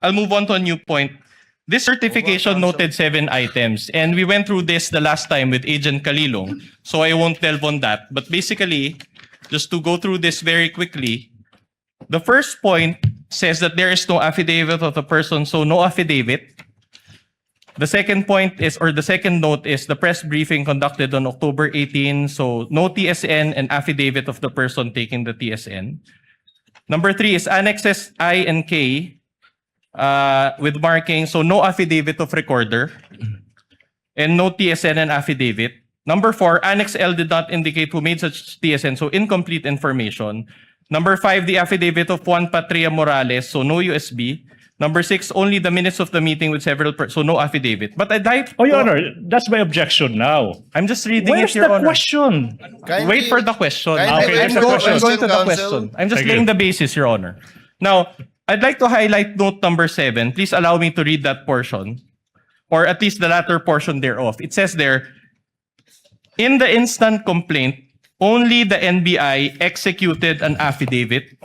I'll move on to a new point. This certification noted 7 items, and we went through this the last time with Agent Kalilong, so I won't delve on that. But basically, just to go through this very quickly, the first point says that there is no affidavit of the person, so no affidavit. The second point is, or the second note is, the press briefing conducted on October 18, so no TSN and affidavit of the person taking the TSN. Number 3 is annexes I and K with marking, so no affidavit of recorder and no TSN and affidavit. Number 4, Annex L did not indicate who made such TSN, so incomplete information. Number 5, the affidavit of Juan Patria Morales, so no USB. Number 6, only the minutes of the meeting with several so no affidavit. But I'd like Oh, Your Honor, that's my objection now. I'm just reading Where's it, Your the Honor. question? Wait for the question. Okay, I'm that's the question. going to the Counsel. question. I'm just Thank laying you. the basis, Your Honor. Now, I'd like to highlight note number 7. Please allow me to read that portion, or at least the latter portion thereof. It says there, in the instant complaint, only the NBI executed an affidavit,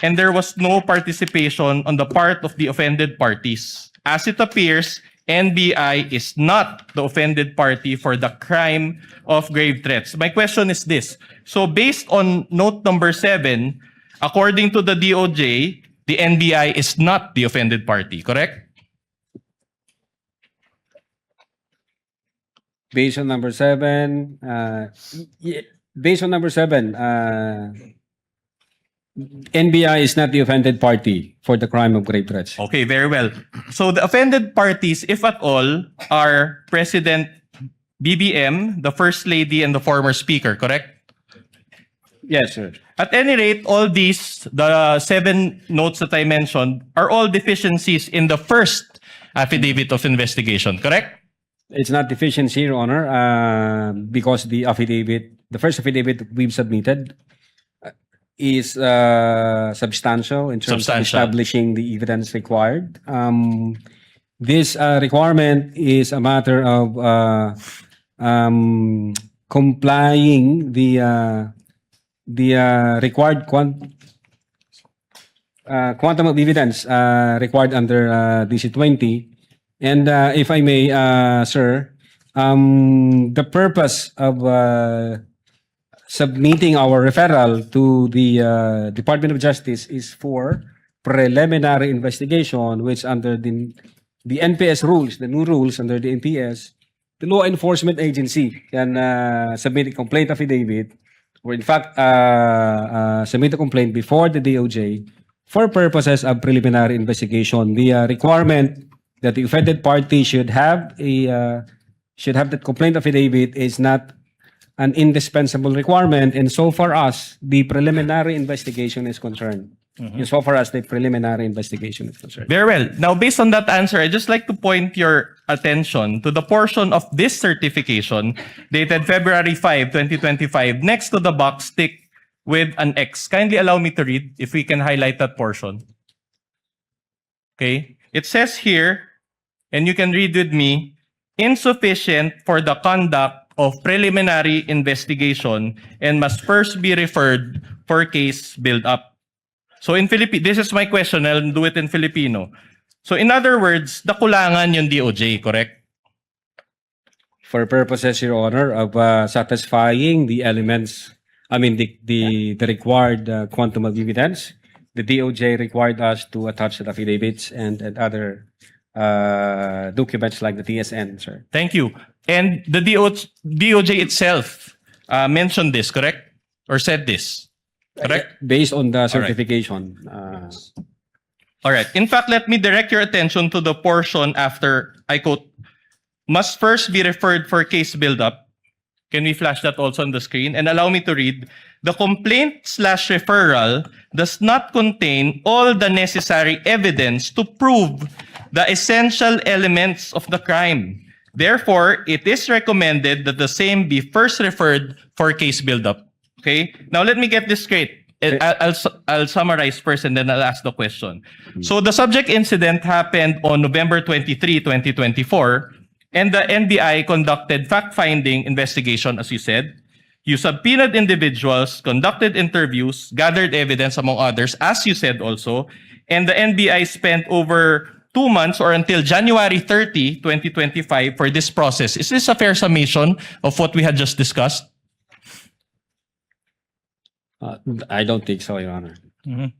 and there was no participation on the part of the offended parties. As it appears, NBI is not the offended party for the crime of grave threats. My question is this. So based on note number 7, according to the DOJ, the NBI is not the offended party, correct? Based on number 7, based on number 7, NBI is not the offended party for the crime of grave threats. Okay, very well. So the offended parties, if at all, are President BBM, the First Lady, and the former Speaker, correct? Yes, sir. At any rate, all these, the 7 notes that I mentioned, are all deficiencies in the first affidavit of investigation, correct? It's not deficiency, Your Honor, because the affidavit, the first affidavit we've submitted is substantial in terms of Substantial. establishing the evidence required. This requirement is a matter of complying the required quantum of evidence required under DC-20. And if I may, sir, the purpose of submitting our referral to the Department of Justice is for preliminary investigation, which under the NPS rules, the new rules under the NPS, the law enforcement agency can submit a complaint affidavit, or in fact, submit a complaint before the DOJ for purposes of preliminary investigation. The requirement that the offended party should have that complaint affidavit is not an indispensable requirement, and so far as the preliminary investigation is concerned. And so far as the preliminary investigation is concerned. Very well. Now, based on that answer, I'd just like to point your attention to the portion of this certification dated February 5, 2025, next to the box ticked with an X. Kindly allow me to read, if we can highlight that portion. Okay. It says here, and you can read with me, insufficient for the conduct of preliminary investigation and must first be referred for case build-up. So in Filipino, this is my question, I'll do it in Filipino. So in other words, the kulangan yung DOJ, correct? For purposes, Your Honor, of satisfying the elements, I mean the required quantum of evidence, the DOJ required us to attach the affidavits and other documents like the TSN, sir. Thank you. And the DOJ itself mentioned this, correct? Or said this, correct? Based on the certification. All right. In fact, let me direct your attention to the portion after, I quote, must first be referred for case build-up. Can we flash that also on the screen? And allow me to read. The complaint/referral does not contain all the necessary evidence to prove the essential elements of the crime. Therefore, it is recommended that the same be first referred for case build-up. Okay? Now, let me get this straight. I'll summarize first and then I'll ask the question. So the subject incident happened on November 23, 2024, and the NBI conducted fact-finding investigation, as you said. You subpoenaed individuals, conducted interviews, gathered evidence, among others, as you said also, and the NBI spent over 2 months or until January 30, 2025 for this process. Is this a fair summation of what we had just discussed? I don't think so, Your Honor.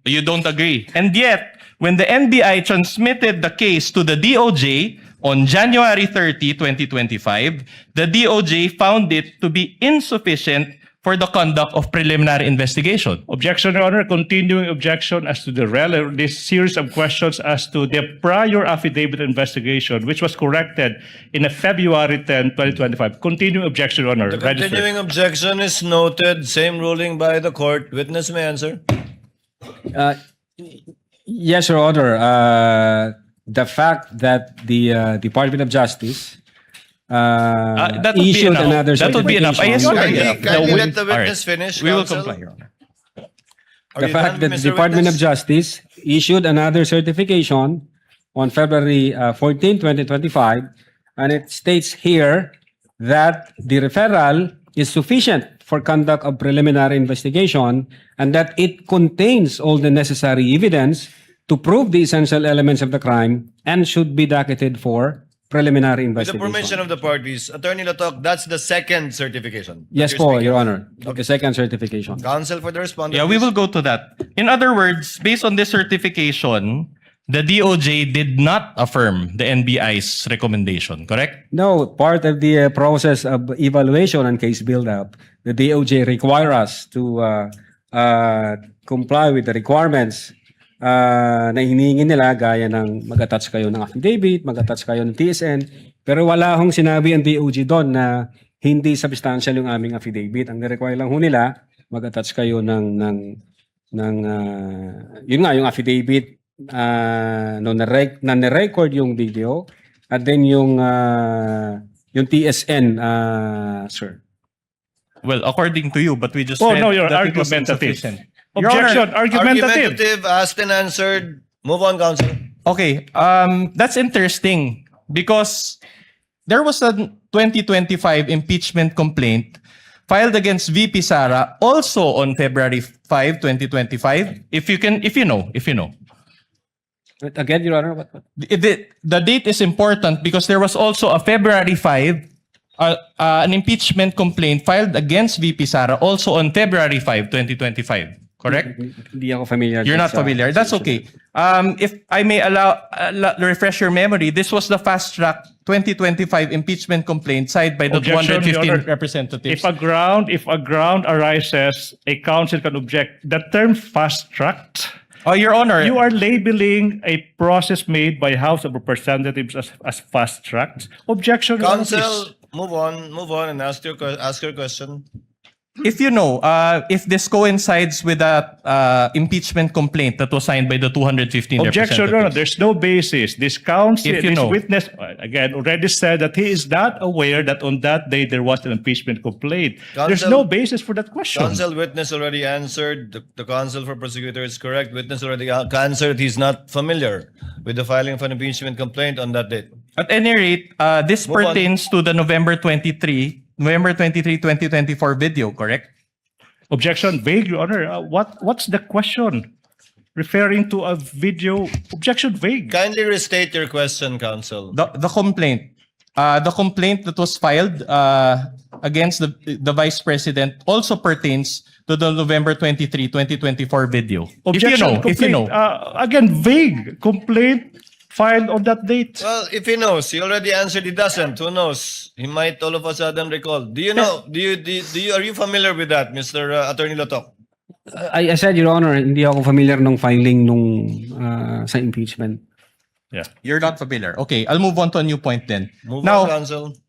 You don't agree. And yet, when the NBI transmitted the case to the DOJ on January 30, 2025, the DOJ found it to be insufficient for the conduct of preliminary investigation. Objection, Your Honor. Continuing objection as to this series of questions as to the prior affidavit investigation, which was corrected in a February 10, 2025. Continuing objection, Your Honor. The continuing objection is noted. Same ruling by the court. Witness may answer. Yes, Your Honor. The fact that the Department of Justice That would be issued enough. another That would be enough. Yes, certification. sir. Kindly Yeah. let the witness All right. finish. We will counsel. comply, Your Honor. Are The you fact done, that the Mr. Department of Witness? Justice issued another certification on February 14, 2025, and it states here that the referral is sufficient for conduct of preliminary investigation and that it contains all the necessary evidence to prove the essential elements of the crime and should be docketed for preliminary With the investigation. permission of the parties, Attorney Latok, that's the second certification. Yes, You're po, speaking Your of. Honor. The second certification. Counsel for the respondent. Yeah, we please. will go to that. In other words, based on this certification, the DOJ did not affirm the NBI's recommendation, correct? No, part of the process of evaluation and case build-up, the DOJ require us to comply with the requirements na hinihingi nila gaya ng mag-attach kayo ng affidavit, mag-attach kayo ng TSN, pero wala hong sinabi ang DOJ doon na hindi substantial yung aming affidavit. Ang require lang ho nila, mag-attach kayo ng yun nga, yung affidavit no, na-record yung video at then yung TSN, sir. Well, according to you, but we just Oh, read no, you're that it was argumentative. insufficient. Your Objection, Honor, argumentative. Argumentative, asked and answered. Move on, counsel. Okay, that's interesting because there was a 2025 impeachment complaint filed against VP Sara also on February 5, 2025. If you know. But again, Your Honor, what? The date is important because there was also a February 5, an impeachment complaint filed against VP Sara also on February 5, 2025. Correct? Hindi ako familiar. You're not sa- familiar. That's okay. If I may refresh your memory, this was the fast track 2025 impeachment complaint signed by the Objection, Your 215 Honor. representatives. If a ground arises, a counsel can object. The term fast-tracked, Oh, Your Honor. you are labeling a process made by House of Representatives as fast-tracked. Objection, Your Honor, please. Counsel, move on and ask your question. If you know, if this coincides with that impeachment complaint that was signed by the 215 Objection, Your Honor. representatives. There's no basis. This counsel, If you this know. witness, again, already said that he is not aware that on that day there was an impeachment complaint. There's Counsel- no basis for that question. Counsel, witness already answered. The counsel for prosecutor is correct. Witness already answered. He's not familiar with the filing of an impeachment complaint on that date. At any rate, this Move on. pertains to the November 23, 2024 video, correct? Objection, vague, Your Honor. What's the question? Referring to a video. Objection, vague. Kindly restate your question, counsel. The complaint. The complaint that was filed against the Vice President also pertains to the November 23, 2024 video. Objection, If you know. again, vague. Complaint filed on that date. Well, if he knows, he already answered. He doesn't. Who knows? He might all of a sudden recall. Do you know? Are you familiar with that, Mr. Attorney Latok? I said, Your Honor, hindi ako familiar nung filing nung sa impeachment. Yeah. You're not familiar. Okay, I'll move on to a new point then. Move Now, on, counsel.